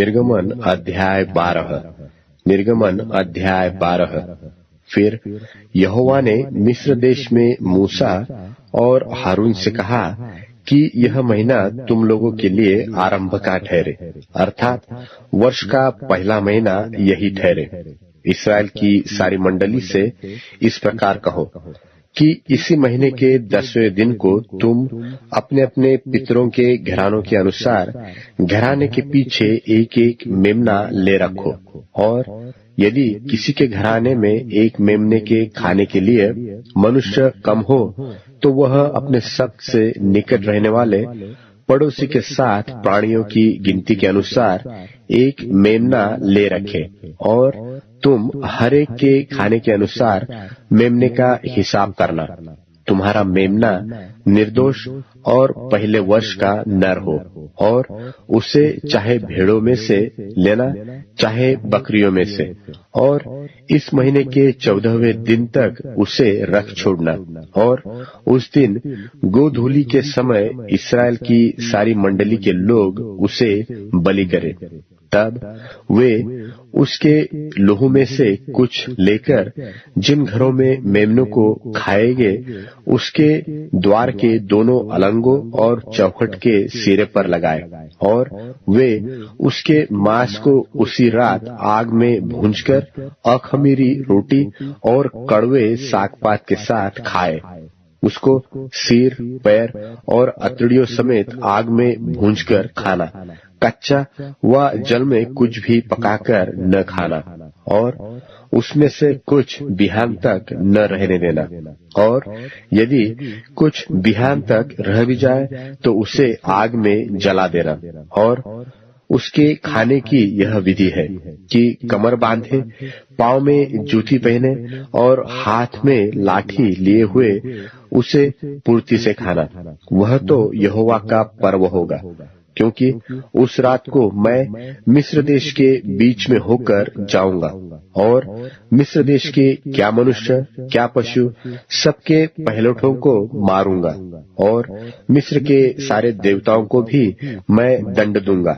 निर्गमन अध्याय 12। निर्गमन अध्याय 12। फिर यहोवा ने मिस्र देश में मूसा और हारून से कहा कि यह महीना तुम लोगों के लिए आरंभ का ठहरे, अर्थात वर्ष का पहला महीना यही ठहरे। इस्राएल की सारी मंडली से इस प्रकार कहो कि इसी महीने के 10वें दिन को तुम अपने अपने पितरों के घरानों के अनुसार घराने के पीछे एक एक मेमना ले रखो। और यदि किसी के घराने में एक मेमने के खाने के लिए मनुष्य कम हो, तो वह अपने सबसे निकट रहने वाले पड़ोसी के साथ प्राणियों की गिनती के अनुसार एक मेमना ले रखे, और तुम हर एक के खाने के अनुसार मेमने का हिसाब करना। तुम्हारा मेमना निर्दोष और पहले वर्ष का नर हो, और उसे चाहे भेड़ों में से लेना चाहे बकरियों में से, और इस महीने के 14वें दिन तक उसे रख छोड़ना। और उस दिन गोधूली के समय इस्राएल की सारी मंडली के लोग उसे बलि करें। तब वे उसके लोहू में से कुछ लेकर जिन घरों में मेमनों को खाएंगे, उसके द्वार के दोनों अलंगों और चौखट के सिरे पर लगाए, और वे उसके मांस को उसी रात आग में भूंजकर अखमीरी रोटी और कड़वे सागपात के साथ खाए। उसको सिर, पैर और अतड़ियों समेत आग में भूंजकर खाना, कच्चा व जल में कुछ भी पकाकर न खाना, और उसमें से कुछ बिहान तक न रहने देना। और यदि कुछ बिहान तक रह भी जाए तो उसे आग में जला देना। और उसके खाने की यह विधि है कि कमर बांधे, पांव में जूती पहने और हाथ में लाठी लिए हुए उसे पूर्ति से खाना। वह तो यहोवा का पर्व होगा, क्योंकि उस रात को मैं मिस्र देश के बीच में होकर जाऊंगा, और मिस्र देश के क्या मनुष्य क्या पशु सबके पहलौठों को मारूंगा, और मिस्र के सारे देवताओं को भी मैं दंड दूंगा।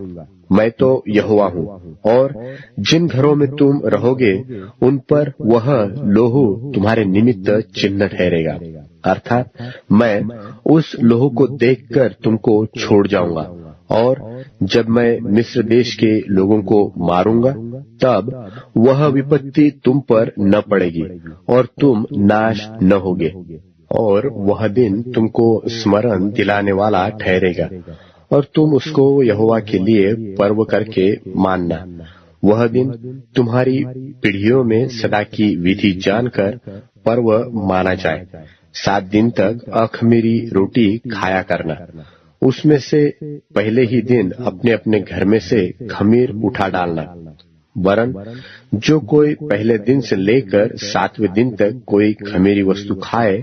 मैं तो यहोवा हूँ। और जिन घरों में तुम रहोगे उन पर वह लोहू तुम्हारे निमित्त चिन्ह ठहरेगा, अर्थात मैं उस लोहू को देखकर तुमको छोड़ जाऊंगा। और जब मैं मिस्र देश के लोगों को मारूंगा, तब वह विपत्ति तुम पर न पड़ेगी और तुम नाश न होगे। और वह दिन तुमको स्मरण दिलाने वाला ठहरेगा, और तुम उसको यहोवा के लिए पर्व करके मानना। वह दिन तुम्हारी पीढ़ियों में सदा की विधि जानकर पर्व माना जाए। 7 दिन तक अखमीरी रोटी खाया करना। उसमें से पहले ही दिन अपने अपने घर में से खमीर उठा डालना। वरन जो कोई पहले दिन से लेकर 7वें दिन तक कोई खमीरी वस्तु खाए,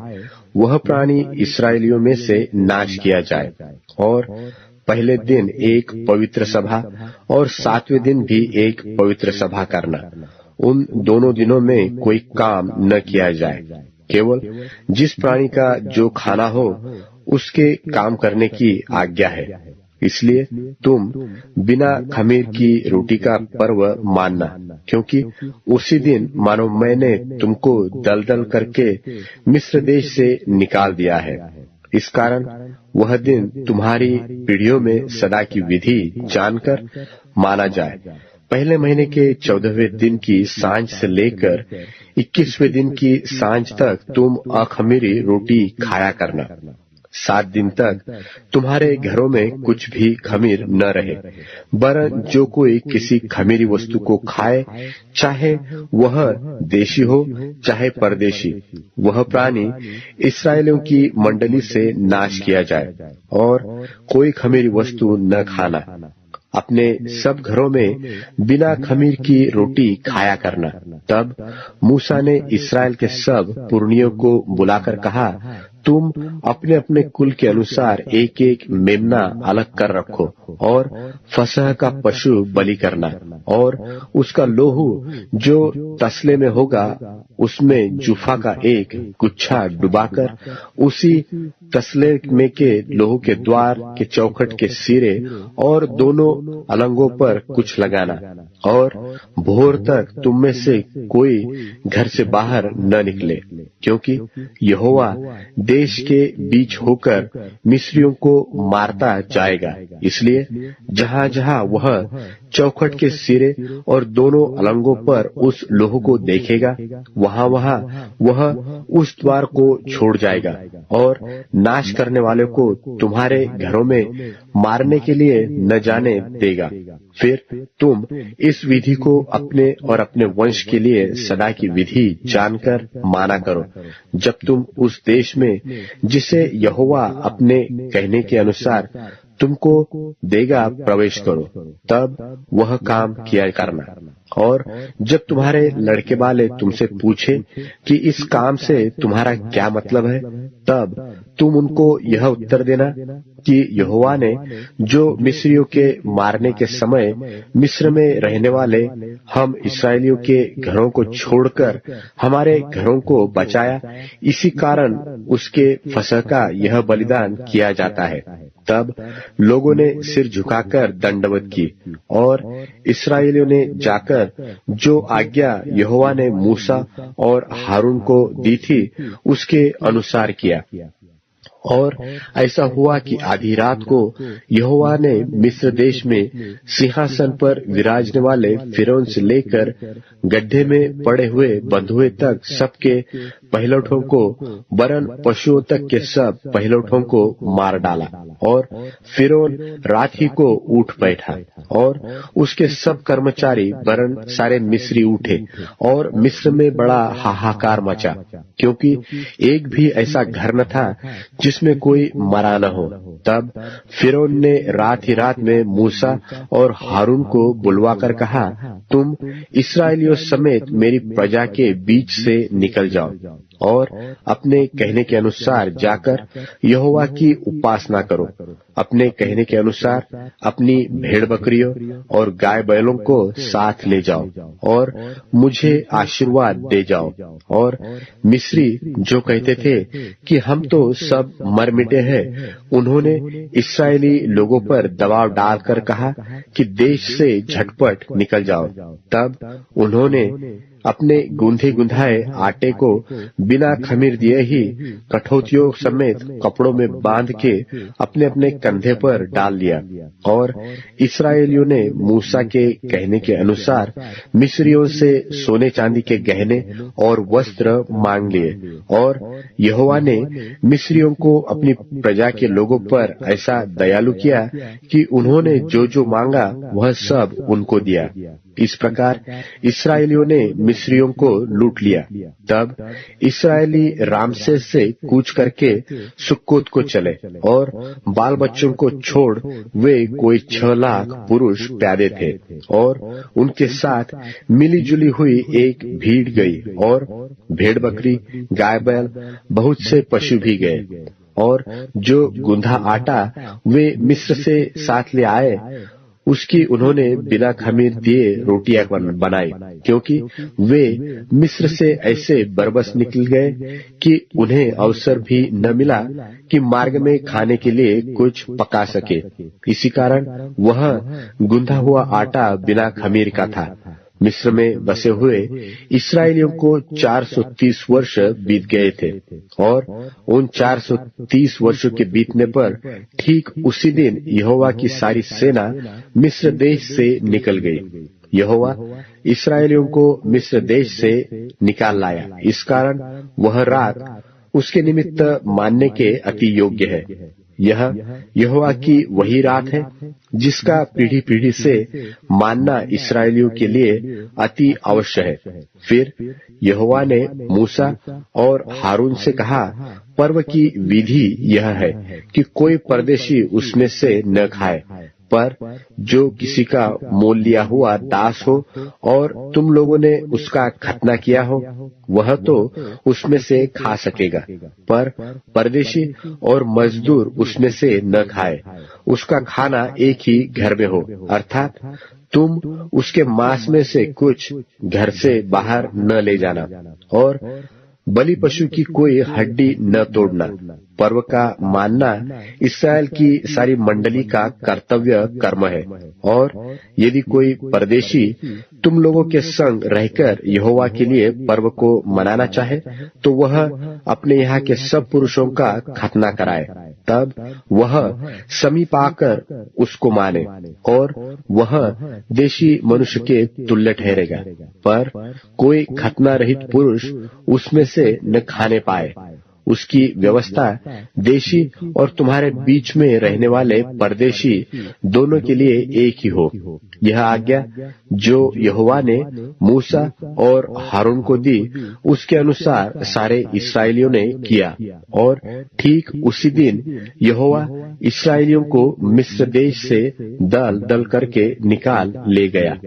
वह प्राणी इस्राएलियों में से नाश किया जाए। और पहले दिन एक पवित्र सभा और 7वें दिन भी एक पवित्र सभा करना। उन दोनों दिनों में कोई काम न किया जाए, केवल जिस प्राणी का जो खाना हो उसके काम करने की आज्ञा है। इसलिए तुम बिना खमीर की रोटी का पर्व मानना, क्योंकि उसी दिन मानो मैंने तुमको दलदल करके मिस्र देश से निकाल दिया है। इस कारण वह दिन तुम्हारी पीढ़ियों में सदा की विधि जानकर माना जाए। पहले महीने के 14वें दिन की सांझ से लेकर 21वें दिन की सांझ तक तुम अखमीरी रोटी खाया करना। 7 दिन तक तुम्हारे घरों में कुछ भी खमीर न रहे, वरन जो कोई किसी खमीरी वस्तु को खाए, चाहे वह देशी हो चाहे परदेशी, वह प्राणी इस्राएलियों की मंडली से नाश किया जाए। और कोई खमीरी वस्तु न खाना। अपने सब घरों में बिना खमीर की रोटी खाया करना। तब मूसा ने इस्राएल के सब पुरनियों को बुलाकर कहा, तुम अपने अपने कुल के अनुसार एक एक मेमना अलग कर रखो, और फसह का पशु बलि करना, और उसका लोहू जो तसले में होगा उसमें जूफा का एक गुच्छा डुबाकर उसी तसले में के लोह के द्वार के चौखट के सिरे और दोनों अलंगों पर कुछ लगाना, और भोर तक तुम में से कोई घर से बाहर न निकले, क्योंकि यहोवा देश के बीच होकर मिस्रियों को मारता जाएगा। इसलिए जहाँ जहाँ वह चौखट के सिरे और दोनों अलंगों पर उस लोह को देखेगा, वहाँ वहाँ वह उस द्वार को छोड़ जाएगा और नाश करने वाले को तुम्हारे घरों में मारने के लिए न जाने देगा। फिर तुम इस विधि को अपने और अपने वंश के लिए सदा की विधि जानकर माना करो। जब तुम उस देश में जिसे यहोवा अपने कहने के अनुसार तुमको देगा प्रवेश करो, तब वह काम किया करना। और जब तुम्हारे लड़के वाले तुमसे पूछे कि इस काम से तुम्हारा क्या मतलब है, तब तुम उनको यह उत्तर देना कि यहोवा ने जो मिस्रियों के मारने के समय मिस्र में रहने वाले हम इस्राएलियों के घरों को छोड़कर हमारे घरों को बचाया, इसी कारण उसके फसह का यह बलिदान किया जाता है। तब लोगों ने सिर झुकाकर दंडवत की और इस्राएलियों ने जाकर जो आज्ञा यहोवा ने मूसा और हारून को दी थी उसके अनुसार किया। और ऐसा हुआ कि आधी रात को यहोवा ने मिस्र देश में सिंहासन पर विराजने वाले फिरौन से लेकर गड्ढे में पड़े हुए बंधुए तक सबके पहिलौठों को वरन पशुओं तक के सब पहिलौठों को मार डाला। और फिरौन रात ही को उठ बैठा और उसके सब कर्मचारी वरन सारे मिस्री उठे और मिस्र में बड़ा हाहाकार मचा, क्योंकि एक भी ऐसा घर न था जिसमें कोई मरा न हो। तब फिरौन ने रात ही रात में मूसा और हारून को बुलवाकर कहा, तुम इस्राएलियों समेत मेरी प्रजा के बीच से निकल जाओ और अपने कहने के अनुसार जाकर यहोवा की उपासना करो। अपने कहने के अनुसार अपनी भेड़ बकरियों और गाय बैलों को साथ ले जाओ और मुझे आशीर्वाद दे जाओ। और मिस्री जो कहते थे कि हम तो सब मर मिटे हैं, उन्होंने इस्राएली लोगों पर दबाव डालकर कहा कि देश से झटपट निकल जाओ। तब उन्होंने अपने गूंधे गुंधाए आटे को बिना खमीर दिए ही कठौतियों समेत कपड़ों में बांध के अपने अपने कंधे पर डाल लिया। और इस्राएलियों ने मूसा के कहने के अनुसार मिस्रियों से सोने चांदी के गहने और वस्त्र मांग लिए। और यहोवा ने मिस्रियों को अपनी प्रजा के लोगों पर ऐसा दयालु किया कि उन्होंने जो जो मांगा वह सब उनको दिया। इस प्रकार इस्राएलियों ने मिस्रियों को लूट लिया। तब इस्राएली रामसेस से कूच करके सुक्कोत को चले और बाल बच्चों को छोड़ वे कोई 6 लाख पुरुष प्यादे थे। और उनके साथ मिली जुली हुई एक भीड़ गई और भेड़ बकरी गाय बैल बहुत से पशु भी गए। और जो गुंधा आटा वे मिस्र से साथ ले आए उसकी उन्होंने बिना खमीर दिए रोटियां बनाई, क्योंकि वे मिस्र से ऐसे बरबस निकल गए कि उन्हें अवसर भी न मिला कि मार्ग में खाने के लिए कुछ पका सके। इसी कारण वह गुंधा हुआ आटा बिना खमीर का था। मिस्र में बसे हुए इस्राएलियों को 430 वर्ष बीत गए थे। और उन 430 वर्षों के बीतने पर ठीक उसी दिन यहोवा की सारी सेना मिस्र देश से निकल गई। यहोवा इस्राएलियों को मिस्र देश से निकाल लाया, इस कारण वह रात उसके निमित्त मानने के अति योग्य है। यह यहोवा की वही रात है जिसका पीढ़ी पीढ़ी से मानना इस्राएलियों के लिए अति अवश्य है। फिर यहोवा ने मूसा और हारून से कहा, पर्व की विधि यह है कि कोई परदेशी उसमें से न खाए, पर जो किसी का मोल लिया हुआ दास हो और तुम लोगों ने उसका खतना किया हो, वह तो उसमें से खा सकेगा, पर परदेशी और मजदूर उसमें से न खाए। उसका खाना एक ही घर में हो, अर्थात तुम उसके मांस में से कुछ घर से बाहर न ले जाना और बलि पशु की कोई हड्डी न तोड़ना। पर्व का मानना इसराइल की सारी मंडली का कर्तव्य कर्म है। और यदि कोई परदेशी तुम लोगों के संग रहकर यहोवा के लिए पर्व को मनाना चाहे तो वह अपने यहाँ के सब पुरुषों का खतना कराए, तब वह समीप आकर उसको माने और वह देशी मनुष्य के तुल्य ठहरेगा। पर कोई खतना रहित पुरुष उसमें से न खाने पाए। उसकी व्यवस्था देशी और तुम्हारे बीच में रहने वाले परदेशी दोनों के लिए एक ही हो। यह आज्ञा जो यहोवा ने मूसा और हारून को दी, उसके अनुसार सारे इस्राएलियों ने किया। और ठीक उसी दिन यहोवा इस्राएलियों को मिस्र देश से दल दल करके निकाल ले गया।